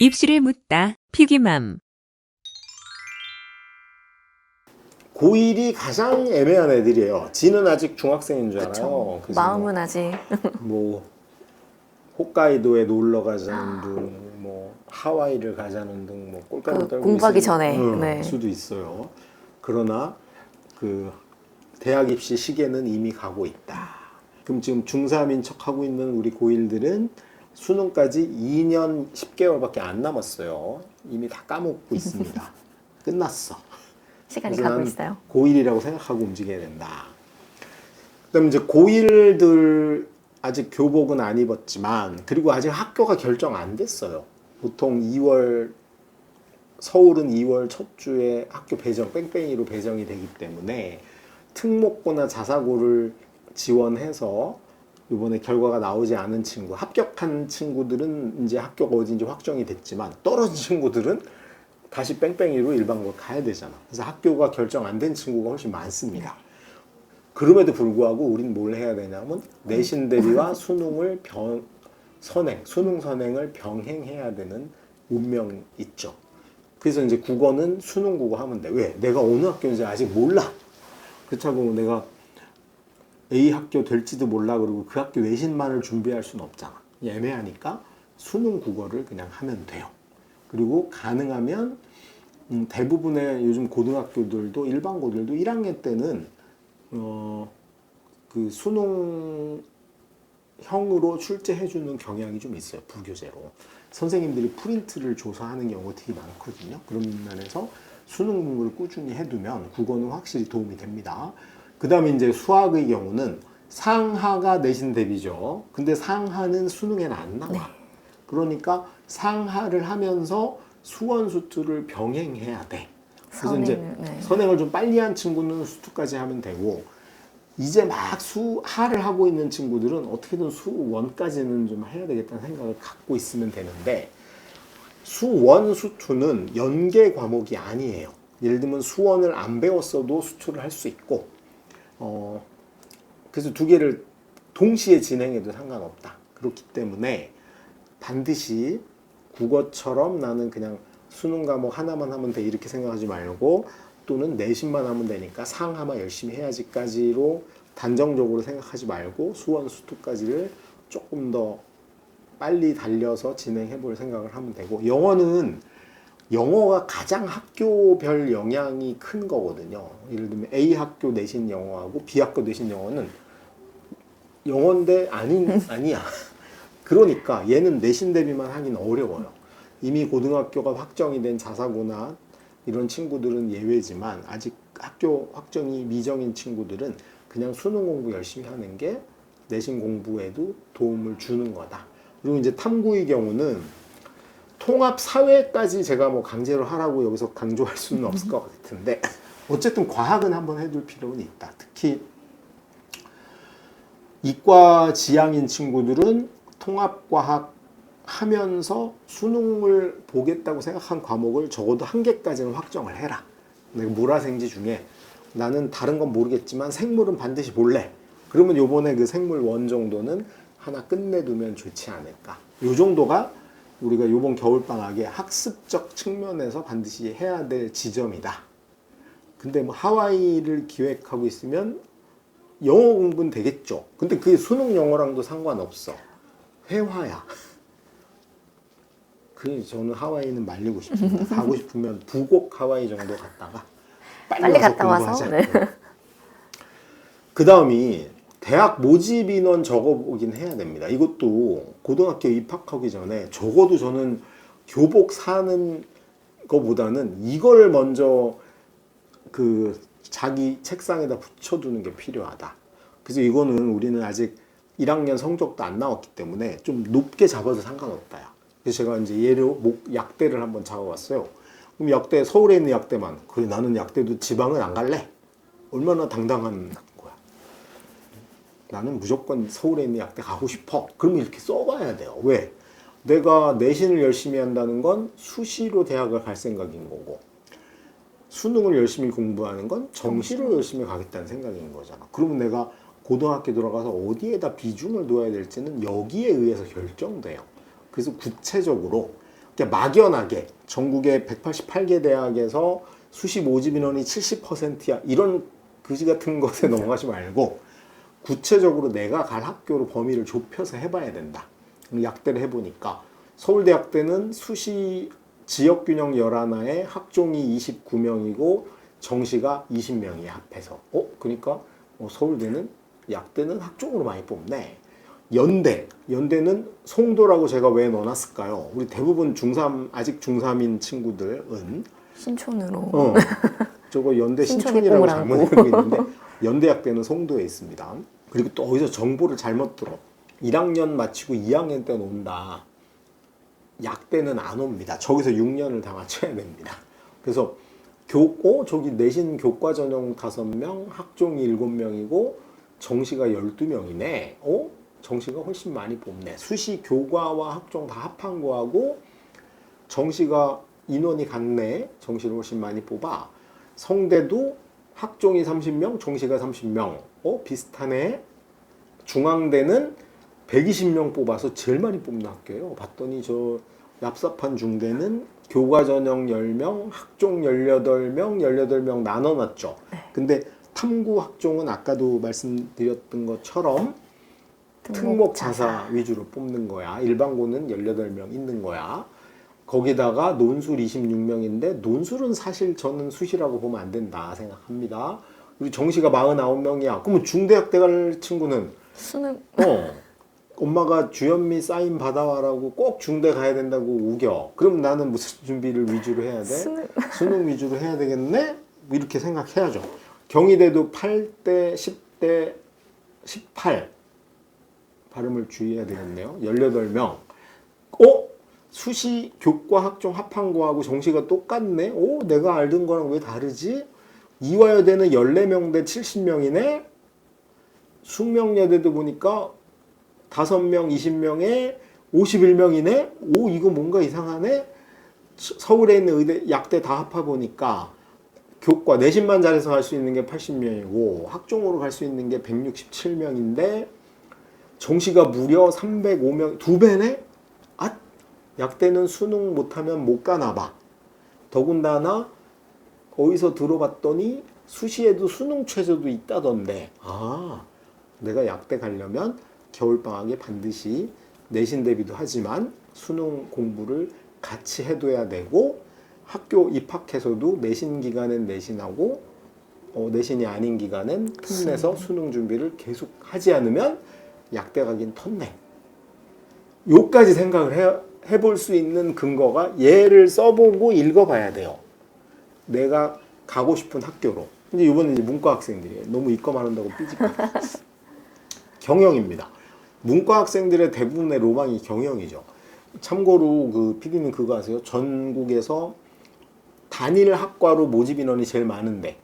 입술에 묻다. 피기맘. 고1이 가장 애매한 애들이에요. 지는 아직 중학생인 줄 알아요. 그쵸. 그래서 마음은 아직 뭐 홋카이도에 놀러 가자는 등, 뭐 하와이를 가자는 등, 뭐 꼴까기 떨고 공부하기 있을 전에. 네. 수도 있어요. 그러나 그 대학 입시 시계는 이미 가고 있다. 그럼 지금 중3인 척 하고 있는 우리 고1들은 수능까지 2년 10개월밖에 안 남았어요. 이미 다 까먹고 있습니다. 끝났어. 시간이 그래서 가고 난 있어요. 고1이라고 생각하고 움직여야 된다. 그다음에 이제 고1들 아직 교복은 안 입었지만, 그리고 아직 학교가 결정 안 됐어요. 보통 2월, 서울은 2월 첫 주에 학교 배정, 뺑뺑이로 배정이 되기 때문에 특목고나 자사고를 지원해서 이번에 결과가 나오지 않은 친구, 합격한 친구들은 이제 학교가 어딘지 확정이 됐지만, 떨어진 친구들은 다시 뺑뺑이로 일반고를 가야 되잖아. 그래서 학교가 결정 안 된 친구가 훨씬 많습니다. 그럼에도 불구하고 우린 뭘 해야 되냐면 내신 대비와 수능을 수능 선행을 병행해야 되는 운명이 있죠. 그래서 이제 국어는 수능 국어 하면 돼. 왜? 내가 어느 학교인지 아직 몰라. 그렇다고 내가 A 학교 될지도 몰라. 그리고 그 학교 내신만을 준비할 수는 없잖아. 애매하니까 수능 국어를 그냥 하면 돼요. 그리고 가능하면 대부분의 요즘 고등학교들도 일반고들도 1학년 때는 그 수능형으로 출제해주는 경향이 좀 있어요. 부교재로. 선생님들이 프린트를 줘서 하는 경우가 되게 많거든요. 그런 면에서 수능 공부를 꾸준히 해두면 국어는 확실히 도움이 됩니다. 그 다음에 이제 수학의 경우는 상하가 내신 대비죠. 근데 상하는 수능에는 안 나와. 네. 그러니까 상하를 하면서 수원 수투를 병행해야 돼. 그래서 이제 선행을 좀 빨리 한 친구는 수투까지 하면 되고, 이제 막 수하를 하고 있는 친구들은 어떻게든 수원까지는 좀 해야 되겠다는 생각을 갖고 있으면 되는데, 수원, 수투는 연계 과목이 아니에요. 예를 들면 수원을 안 배웠어도 수투를 할 수 있고, 그래서 두 개를 동시에 진행해도 상관없다. 그렇기 때문에 반드시 국어처럼 나는 그냥 수능 과목 하나만 하면 돼 이렇게 생각하지 말고, 또는 내신만 하면 되니까 상하만 열심히 해야지까지로 단정적으로 생각하지 말고 수원 수투까지를 조금 더 빨리 달려서 진행해 볼 생각을 하면 되고, 영어가 가장 학교별 영향이 큰 거거든요. 예를 들면 A 학교 내신 영어하고 B 학교 내신 영어는 영어인데 아니야. 그러니까 얘는 내신 대비만 하긴 어려워요. 이미 고등학교가 확정이 된 자사고나 이런 친구들은 예외지만, 아직 학교 확정이 미정인 친구들은 그냥 수능 공부 열심히 하는 게 내신 공부에도 도움을 주는 거다. 그리고 이제 탐구의 경우는 통합 사회까지 제가 뭐 강제로 하라고 여기서 강조할 수는 없을 것 같은데, 어쨌든 과학은 한번 해둘 필요는 있다. 특히 이과 지향인 친구들은 통합과학 하면서 수능을 보겠다고 생각한 과목을 적어도 한 개까지는 확정을 해라. 내가 물화생지 중에 나는 다른 건 모르겠지만 생물은 반드시 볼래. 그러면 요번에 그 생물 원 정도는 하나 끝내두면 좋지 않을까. 요 정도가 우리가 요번 겨울방학에 학습적 측면에서 반드시 해야 될 지점이다. 근데 뭐 하와이를 기획하고 있으면 영어 공부는 되겠죠. 근데 그게 수능 영어랑도 상관없어. 회화야. 그래서 저는 하와이는 말리고 싶습니다. 가고 싶으면 부곡 하와이 정도 갔다가 빨리 갔다 와서 공부하자. 네. 그 다음이 대학 모집 인원 적어보긴 해야 됩니다. 이것도 고등학교 입학하기 전에 적어도 저는 교복 사는 거보다는 이걸 먼저 그 자기 책상에다 붙여두는 게 필요하다. 그래서 이거는 우리는 아직 1학년 성적도 안 나왔기 때문에 좀 높게 잡아도 상관없다. 그래서 제가 이제 예로 약대를 한번 잡아봤어요. 그럼 약대, 서울에 있는 약대만. 그래, 나는 약대도 지방은 안 갈래. 얼마나 당당한 거야. 나는 무조건 서울에 있는 약대 가고 싶어. 그러면 이렇게 써봐야 돼요. 왜? 내가 내신을 열심히 한다는 건 수시로 대학을 갈 생각인 거고, 수능을 열심히 공부하는 건 정시로 열심히 가겠다는 생각인 거잖아. 그러면 내가 고등학교 들어가서 어디에다 비중을 둬야 될지는 여기에 의해서 결정돼요. 그래서 구체적으로 막연하게 전국의 188개 대학에서 수시 모집 인원이 70%야 이런 그지 같은 것에 넘어가지 말고 구체적으로 내가 갈 학교로 범위를 좁혀서 해봐야 된다. 약대를 해보니까 서울대학대는 수시 지역균형 11하에 학종이 29명이고 정시가 20명이야 합해서. 그러니까 서울대는 약대는 학종으로 많이 뽑네. 연대는 송도라고 제가 왜 넣어놨을까요? 우리 대부분 아직 중3인 친구들은 신촌으로 저거 연대 신촌에 신촌이라고 뽕을 잘못 안고. 알고 있는데 연대약대는 송도에 있습니다. 그리고 또 어디서 정보를 잘못 들어. 1학년 마치고 2학년 때 온다. 약대는 안 옵니다. 저기서 6년을 다 맞춰야 됩니다. 그래서 저기 내신 교과 전형 5명, 학종이 7명이고 정시가 12명이네. 정시가 훨씬 많이 뽑네. 수시 교과와 학종 다 합한 거하고 정시가 인원이 같네. 정시를 훨씬 많이 뽑아. 성대도 학종이 30명, 정시가 30명. 비슷하네. 중앙대는 120명 뽑아서 제일 많이 뽑는 학교예요. 봤더니 저 얍삽한 중대는 교과 전형 10명, 학종 18명, 18명 나눠놨죠. 근데 탐구 학종은 아까도 말씀드렸던 것처럼 특목자사 위주로 뽑는 거야. 일반고는 18명 있는 거야. 거기다가 논술 26명인데 논술은 사실 저는 수시라고 보면 안 된다 생각합니다. 우리 정시가 49명이야. 그러면 중대학대 갈 친구는 수능 엄마가 주현미 사인 받아와라고 꼭 중대 가야 된다고 우겨. 그럼 나는 무슨 준비를 위주로 해야 돼? 수능 위주로 해야 되겠네? 이렇게 생각해야죠. 경희대도 8대, 10대, 18 발음을 주의해야 되겠네요. 18명. 수시 교과 학종 합한 거하고 정시가 똑같네? 내가 알던 거랑 왜 다르지? 이화여대는 14명대 70명이네? 숙명여대도 보니까 5명, 20명에 51명이네? 이거 뭔가 이상하네? 서울에 있는 의대, 약대 다 합해보니까 교과, 내신만 잘해서 갈 수 있는 게 80명이고 학종으로 갈 수 있는 게 167명인데 정시가 무려 305명, 2배네? 약대는 수능 못하면 못 가나 봐. 더군다나 어디서 들어봤더니 수시에도 수능 최저도 있다던데 내가 약대 가려면 겨울방학에 반드시 내신 대비도 하지만 수능 공부를 같이 해둬야 되고 학교 입학해서도 내신 기간엔 내신하고 내신이 아닌 기간엔 틈내서 수능 준비를 계속 하지 않으면 약대 가긴 텄네. 요까지 생각을 해볼 수 있는 근거가 얘를 써보고 읽어봐야 돼요. 내가 가고 싶은 학교로. 근데 이번에 이제 문과 학생들이에요. 너무 이과만 한다고 삐집까. 경영입니다. 문과 학생들의 대부분의 로망이 경영이죠. 참고로 그 PD님 그거 아세요? 전국에서 단일 학과로 모집 인원이 제일 많은데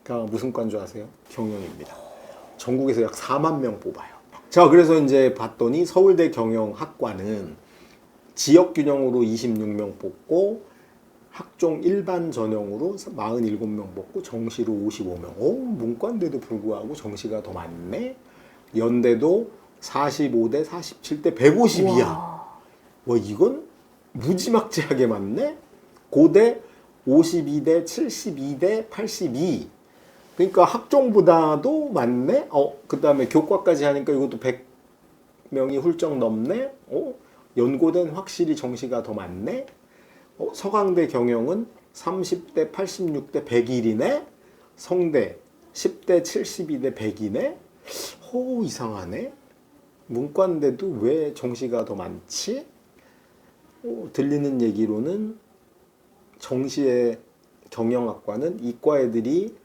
그러니까 무슨 과인 줄 아세요? 경영입니다. 전국에서 약 4만 명 뽑아요. 자, 그래서 이제 봤더니 서울대 경영학과는 지역균형으로 26명 뽑고 학종 일반 전형으로 47명 뽑고 정시로 55명. 문과인데도 불구하고 정시가 더 많네. 연대도 45대 47대 152야. 와, 이건 무지막지하게 많네. 고대 52대 72대 82. 그러니까 학종보다도 많네. 그 다음에 교과까지 하니까 이것도 100명이 훌쩍 넘네. 연고대는 확실히 정시가 더 많네. 서강대 경영은 30대 86대 101이네. 성대 10대 72대 100이네. 이상하네. 문과인데도 왜 정시가 더 많지? 들리는 얘기로는 정시의 경영학과는 이과 애들이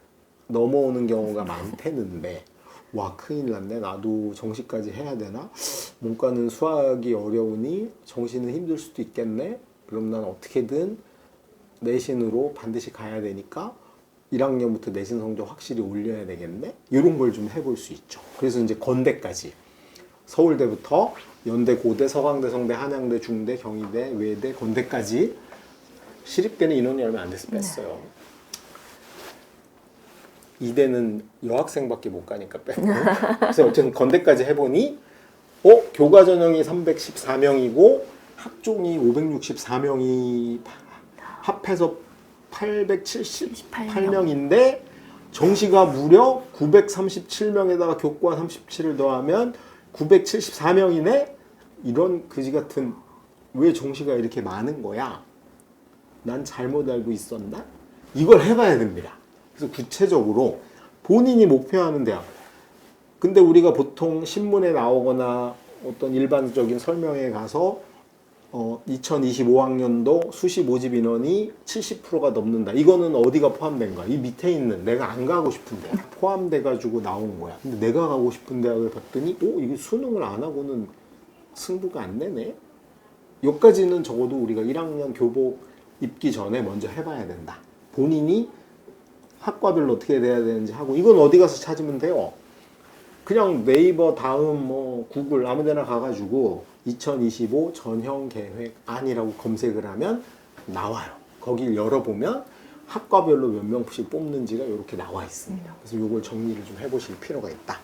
넘어오는 경우가 많대는데 와, 큰일 났네. 나도 정시까지 해야 되나? 문과는 수학이 어려우니 정시는 힘들 수도 있겠네. 그럼 난 어떻게든 내신으로 반드시 가야 되니까 1학년부터 내신 성적 확실히 올려야 되겠네. 이런 걸 좀 해볼 수 있죠. 그래서 이제 건대까지 서울대부터 연대, 고대, 서강대, 성대, 한양대, 중대, 경희대, 외대, 건대까지 시립대는 인원이 얼마 안 돼서 뺐어요. 이대는 여학생밖에 못 가니까 뺐고. 그래서 어쨌든 건대까지 해보니 교과 전형이 314명이고 학종이 564명이 합해서 878명인데 정시가 무려 937명에다가 교과 37을 더하면 974명이네? 이런 그지 같은 왜 정시가 이렇게 많은 거야? 난 잘못 알고 있었나? 이걸 해봐야 됩니다. 그래서 구체적으로 본인이 목표하는 대학. 근데 우리가 보통 신문에 나오거나 어떤 일반적인 설명회 가서 2025학년도 수시 모집 인원이 70%가 넘는다. 이거는 어디가 포함된가? 이 밑에 있는 내가 안 가고 싶은 대학 포함돼가지고 나온 거야. 근데 내가 가고 싶은 대학을 봤더니 이게 수능을 안 하고는 승부가 안 되네? 여기까지는 적어도 우리가 1학년 교복 입기 전에 먼저 해봐야 된다. 본인이 학과별로 어떻게 돼야 되는지 하고 이건 어디 가서 찾으면 돼요? 그냥 네이버 다음 구글 아무 데나 가가지고 2025 전형 계획 안이라고 검색을 하면 나와요. 거길 열어보면 학과별로 몇 명씩 뽑는지가 이렇게 나와 있습니다. 그래서 이걸 정리를 좀 해보실 필요가 있다.